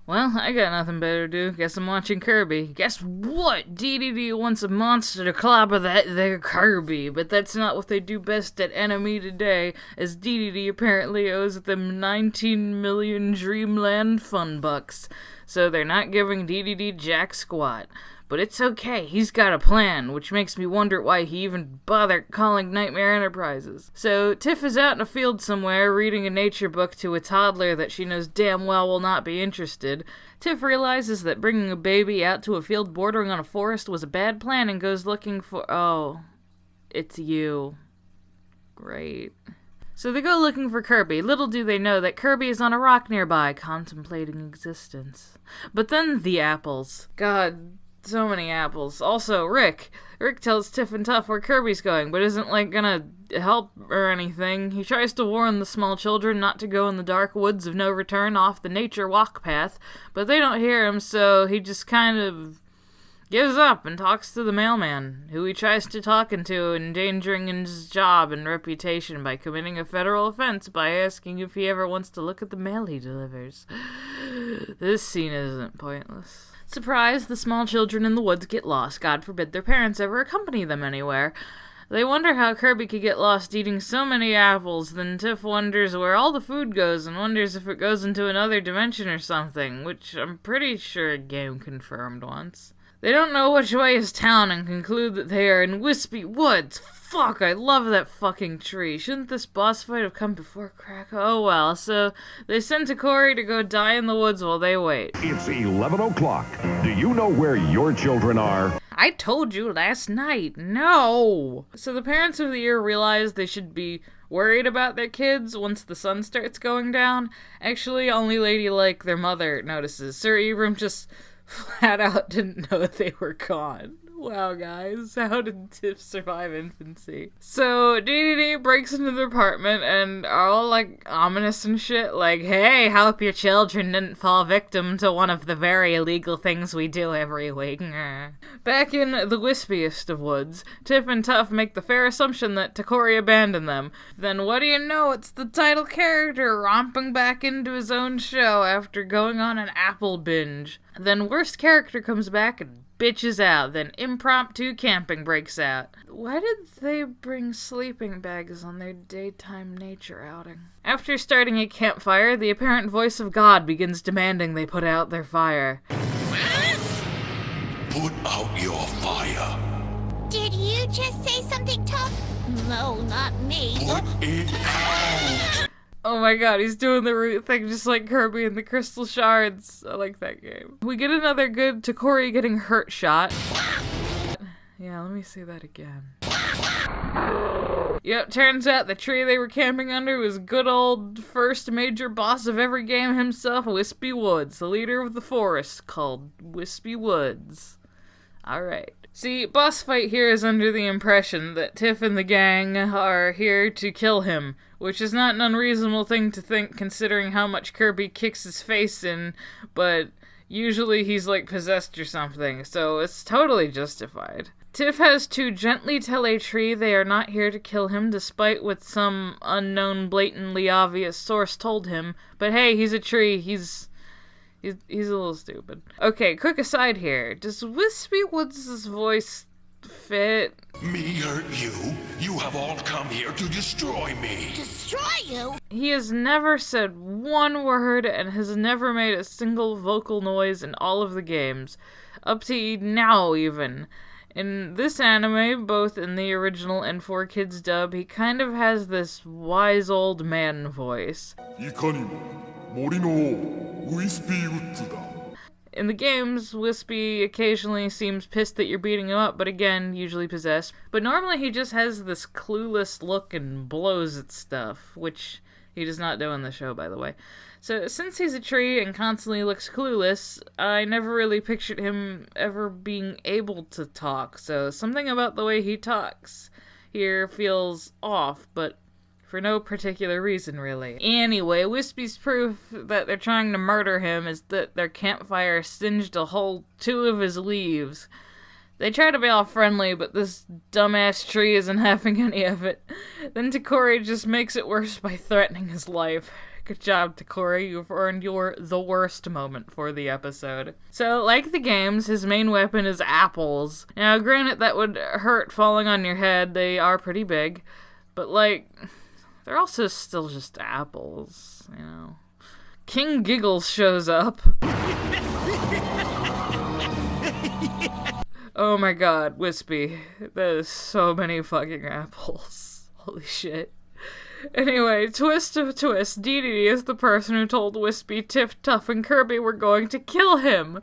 Well, I got nothing better to do. Guess I'm watching Kirby. Guess what? Dedede wants a monster to clobber that there Kirby, but that's not what they do best at Enemy Today, as Dedede apparently owes them 19 million Dreamland Fun Bucks. So they're not giving Dedede jack squat. But it's okay, he's got a plan, which makes me wonder why he even bothered calling Nightmare Enterprises. So, Tiff is out in a field somewhere reading a nature book to a toddler that she knows damn well will not be interested. Tiff realizes that bringing a baby out to a field bordering on a forest was a bad plan and goes looking for... Oh, it's you. Great. So they go looking for Kirby. Little do they know that Kirby is on a rock nearby, contemplating existence. But then the apples. God... so many apples. Also, Rick tells Tiff and Tuff where Kirby's going, but isn't, gonna help or anything. He tries to warn the small children not to go in the dark woods of no return off the nature walk path, but they don't hear him, so he just kind of gives up and talks to the mailman, who he tries to talk into, endangering his job and reputation by committing a federal offense by asking if he ever wants to look at the mail he delivers. This scene isn't pointless. Surprise, the small children in the woods get lost. God forbid their parents ever accompany them anywhere. They wonder how Kirby could get lost eating so many apples. Then Tiff wonders where all the food goes and wonders if it goes into another dimension or something, which I'm pretty sure a game confirmed once. They don't know which way is town and conclude that they are in Wispy Woods. Fuck, I love that fucking tree. Shouldn't this boss fight have come before crack? Oh well, so they send Takori to go die in the woods while they wait. It's 11 o'clock. Do you know where your children are? I told you last night. No! So the parents of the year realize they should be worried about their kids once the sun starts going down. Actually, only lady like their mother notices. Sir Ibram just flat out didn't know they were gone. Wow, guys, how did Tiff survive infancy? So, Dedede breaks into the apartment and are all, ominous and shit, hey, hope your children didn't fall victim to one of the very illegal things we do every week. Back in the wispiest of woods, Tiff and Tuff make the fair assumption that Takori abandoned them. Then what do you know, it's the title character romping back into his own show after going on an apple binge. Then worst character comes back and bitches out, then impromptu camping breaks out. Why did they bring sleeping bags on their daytime nature outing? After starting a campfire, the apparent voice of God begins demanding they put out their fire. Put out your fire. Did you just say something tough? No, not me. Put it out. Oh my god, he's doing the root thing just like Kirby and the Crystal Shards. I like that game. We get another good Takori getting hurt shot. Yeah, let me see that again. Yep, turns out the tree they were camping under was good old first major boss of every game himself, Wispy Woods, the leader of the forest, called Wispy Woods. Alright. See, boss fight here is under the impression that Tiff and the gang are here to kill him, which is not an unreasonable thing to think considering how much Kirby kicks his face in, but usually he's possessed or something, so it's totally justified. Tiff has to gently tell a tree they are not here to kill him despite what some unknown blatantly obvious source told him, but hey, he's a tree, He's a little stupid. Okay, quick aside here. Does Wispy Woods' voice fit? Me hurt you? You have all come here to destroy me. Destroy you? He has never said one word and has never made a single vocal noise in all of the games. Up to now, even. In this anime, both in the original and 4Kids dub, he kind of has this wise old man voice. In the games, Wispy occasionally seems pissed that you're beating him up, but again, usually possessed. But normally he just has this clueless look and blows at stuff, which he does not do in the show, by the way. So since he's a tree and constantly looks clueless, I never really pictured him ever being able to talk, so something about the way he talks here feels off, but for no particular reason, really. Anyway, Wispy's proof that they're trying to murder him is that their campfire singed a whole 2 of his leaves. They try to be all friendly, but this dumbass tree isn't having any of it. Then Takori just makes it worse by threatening his life. Good job, Takora. You've earned the worst moment for the episode. So, like the games, his main weapon is apples. Now, granted, that would hurt falling on your head. They are pretty big. But, like, they're also still just apples, you know. King Giggles shows up. Oh my god, Wispy. There's so many fucking apples. Holy shit. Anyway, twist of twist, Dedede is the person who told Wispy, Tiff, Tuff, and Kirby were going to kill him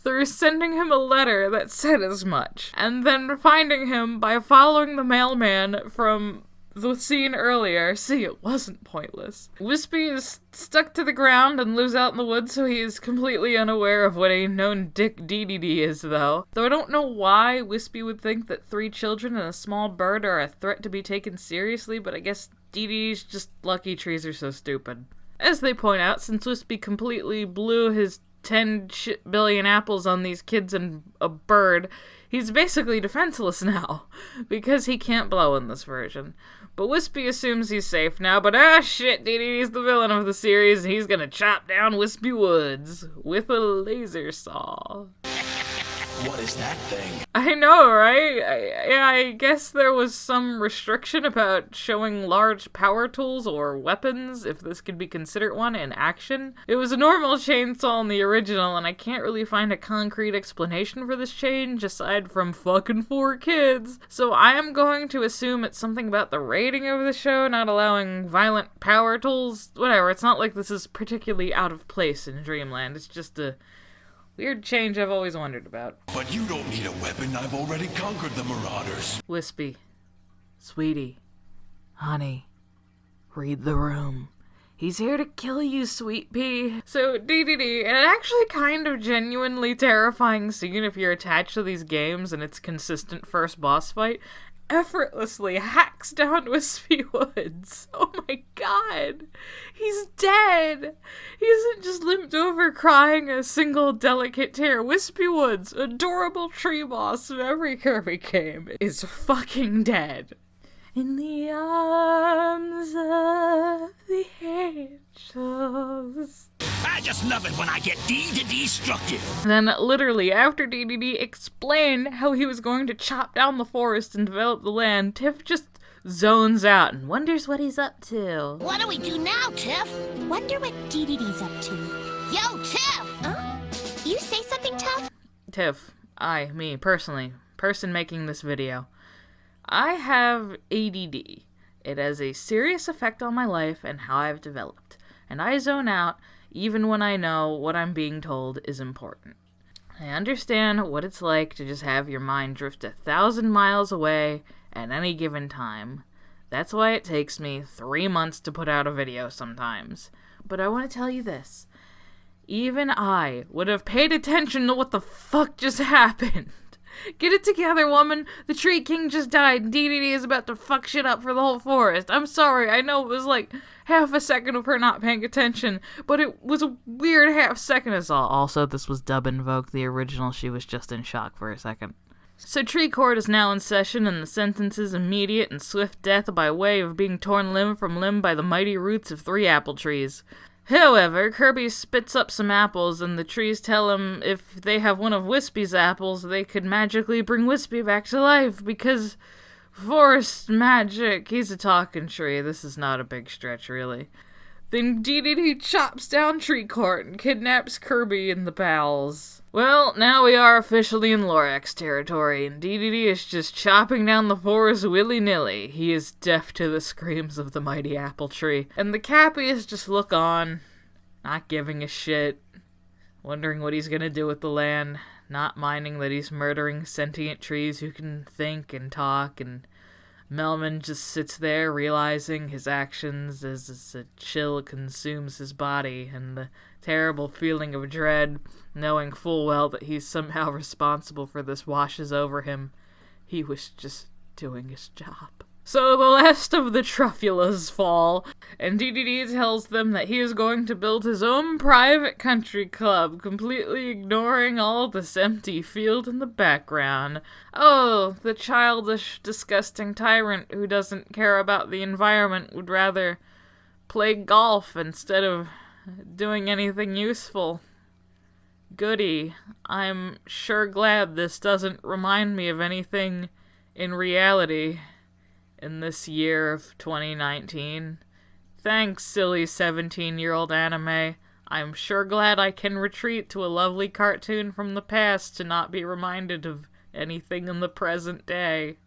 through sending him a letter that said as much, and then finding him by following the mailman from the scene earlier. See, it wasn't pointless. Wispy is stuck to the ground and lives out in the woods, so he is completely unaware of what a known dick Dedede is, though. Though I don't know why Wispy would think that 3 children and a small bird are a threat to be taken seriously, but I guess Dedede's just lucky trees are so stupid. As they point out, since Wispy completely blew his 10 billion apples on these kids and a bird, he's basically defenseless now, because he can't blow in this version. But Wispy assumes he's safe now, but shit, Dedede's the villain of the series, and he's gonna chop down Wispy Woods with a laser saw. What is that thing? I know, right? I guess there was some restriction about showing large power tools or weapons, if this could be considered one, in action. It was a normal chainsaw in the original, and I can't really find a concrete explanation for this change, aside from fucking 4 kids. So I am going to assume it's something about the rating of the show, not allowing violent power tools. Whatever, it's not like this is particularly out of place in Dreamland. It's just a weird change I've always wondered about. But you don't need a weapon. I've already conquered the Marauders. Wispy. Sweetie. Honey. Read the room. He's here to kill you, sweet pea. So, Dedede, an actually kind of genuinely terrifying scene if you're attached to these games and its consistent first boss fight, effortlessly hacks down Wispy Woods. Oh my god. He's dead. He isn't just limped over crying a single delicate tear. Wispy Woods, adorable tree boss of every Kirby game, is fucking dead. In the arms of the angels. I just love it when I get destructive. Then, literally, after Dedede explained how he was going to chop down the forest and develop the land, Tiff just zones out and wonders what he's up to. What do we do now, Tiff? Wonder what Dedede's up to. Yo, Tiff! Huh? You say something, Tuff? Tiff, me, personally, person making this video. I have ADD. It has a serious effect on my life and how I've developed, and I zone out even when I know what I'm being told is important. I understand what it's like to just have your mind drift 1,000 miles away at any given time. That's why it takes me 3 months to put out a video sometimes. But I want to tell you this. Even I would have paid attention to what the fuck just happened. Get it together, woman. The Tree King just died, and Dedede is about to fuck shit up for the whole forest. I'm sorry, I know it was like half a second of her not paying attention, but it was a weird half second as all. Also, this was Dub Invoke. The original, she was just in shock for a second. So Tree Court is now in session, and the sentence is immediate and swift death by way of being torn limb from limb by the mighty roots of 3 apple trees. However, Kirby spits up some apples, and the trees tell him if they have one of Wispy's apples, they could magically bring Wispy back to life, because forest magic. He's a talking tree. This is not a big stretch, really. Then Dedede chops down Tree Court and kidnaps Kirby and the pals. Well, now we are officially in Lorax territory, and Dedede is just chopping down the forest willy-nilly. He is deaf to the screams of the mighty apple tree, and the Cappies just look on, not giving a shit, wondering what he's gonna do with the land, not minding that he's murdering sentient trees who can think and talk, and Melman just sits there realizing his actions as a chill consumes his body, and the terrible feeling of dread, knowing full well that he's somehow responsible for this, washes over him. He was just doing his job. So the last of the Truffulas fall, and Dedede tells them that he is going to build his own private country club, completely ignoring all this empty field in the background. Oh, the childish, disgusting tyrant who doesn't care about the environment would rather play golf instead of doing anything useful. Goody. I'm sure glad this doesn't remind me of anything in reality in this year of 2019. Thanks, silly 17-year-old anime. I'm sure glad I can retreat to a lovely cartoon from the past to not be reminded of anything in the present day.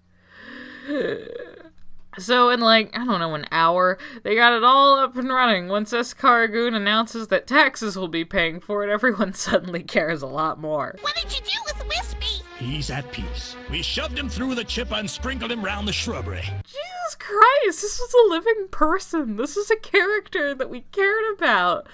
So in an hour, they got it all up and running. Once Escargoon announces that taxes will be paying for it, everyone suddenly cares a lot more. What did you do with Wispy? He's at peace. We shoved him through the chipper and sprinkled him round the shrubbery. Jesus Christ, this was a living person. This was a character that we cared about.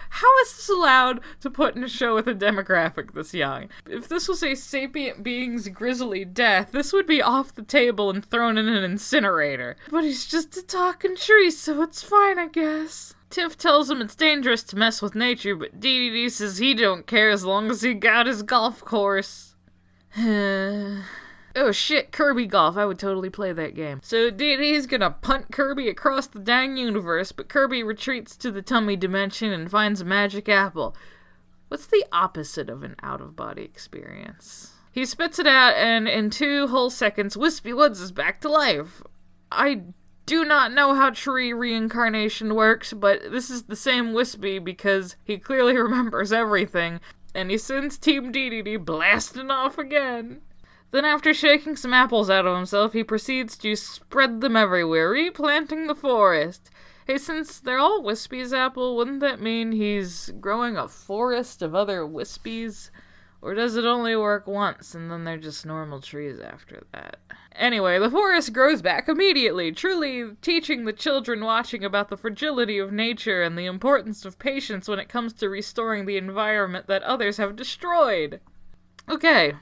How is this allowed to put in a show with a demographic this young? If this was a sapient being's grisly death, this would be off the table and thrown in an incinerator. But he's just a talking tree, so it's fine, I guess. Tiff tells him it's dangerous to mess with nature, but Dedede says he don't care as long as he got his golf course. Oh shit, Kirby Golf. I would totally play that game. So Dedede's gonna punt Kirby across the dang universe, but Kirby retreats to the tummy dimension and finds a magic apple. What's the opposite of an out-of-body experience? He spits it out, and in 2 whole seconds, Wispy Woods is back to life. I do not know how tree reincarnation works, but this is the same Wispy because he clearly remembers everything, and he sends Team Dedede blasting off again. Then after shaking some apples out of himself, he proceeds to spread them everywhere, replanting the forest. Hey, since they're all Wispy's apple, wouldn't that mean he's growing a forest of other Wispys? Or does it only work once, and then they're just normal trees after that? Anyway, the forest grows back immediately, truly teaching the children watching about the fragility of nature and the importance of patience when it comes to restoring the environment that others have destroyed. Okay.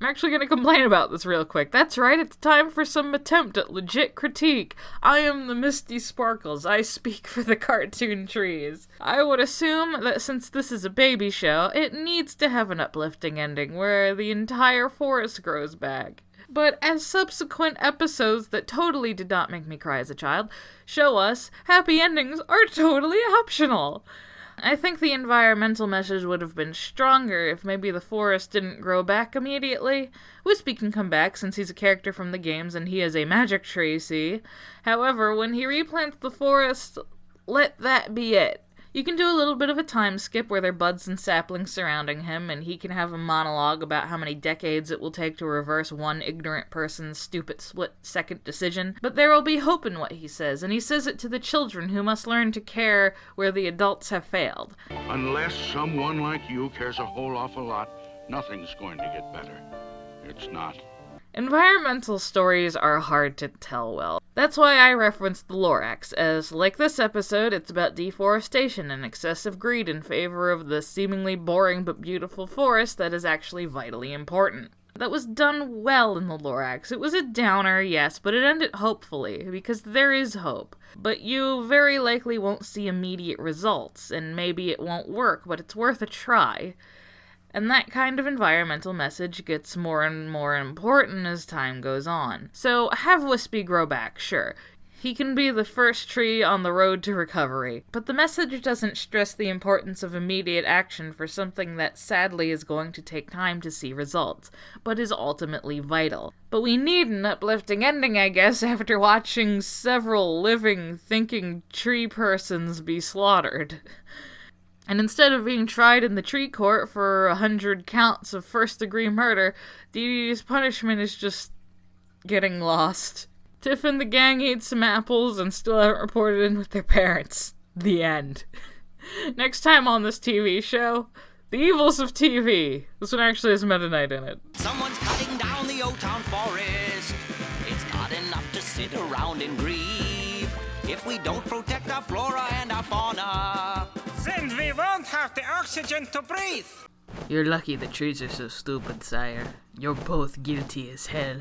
I'm actually going to complain about this real quick. That's right, it's time for some attempt at legit critique. I am the Misty Sparkles. I speak for the cartoon trees. I would assume that since this is a baby show, it needs to have an uplifting ending where the entire forest grows back. But as subsequent episodes that totally did not make me cry as a child show us, happy endings are totally optional. I think the environmental message would have been stronger if maybe the forest didn't grow back immediately. Wispy can come back since he's a character from the games and he is a magic tree, see? However, when he replants the forest, let that be it. You can do a little bit of a time skip where there are buds and saplings surrounding him, and he can have a monologue about how many decades it will take to reverse one ignorant person's stupid split-second decision. But there will be hope in what he says, and he says it to the children who must learn to care where the adults have failed. Unless someone like you cares a whole awful lot, nothing's going to get better. It's not. Environmental stories are hard to tell well. That's why I referenced the Lorax, as, like this episode, it's about deforestation and excessive greed in favor of the seemingly boring but beautiful forest that is actually vitally important. That was done well in the Lorax. It was a downer, yes, but it ended hopefully, because there is hope. But you very likely won't see immediate results, and maybe it won't work, but it's worth a try. And that kind of environmental message gets more and more important as time goes on. So, have Wispy grow back, sure. He can be the first tree on the road to recovery. But the message doesn't stress the importance of immediate action for something that sadly is going to take time to see results, but is ultimately vital. But we need an uplifting ending, I guess, after watching several living, thinking tree persons be slaughtered. And instead of being tried in the tree court for 100 counts of first-degree murder, Dedede's punishment is just getting lost. Tiff and the gang ate some apples and still haven't reported in with their parents. The end. Next time on this TV show, The Evils of TV. This one actually has Meta Knight in it. Someone's cutting down the old town forest. It's not enough to sit around and grieve if we don't protect our flora and our fauna. Then we won't have the oxygen to breathe. You're lucky the trees are so stupid, sire. You're both guilty as hell.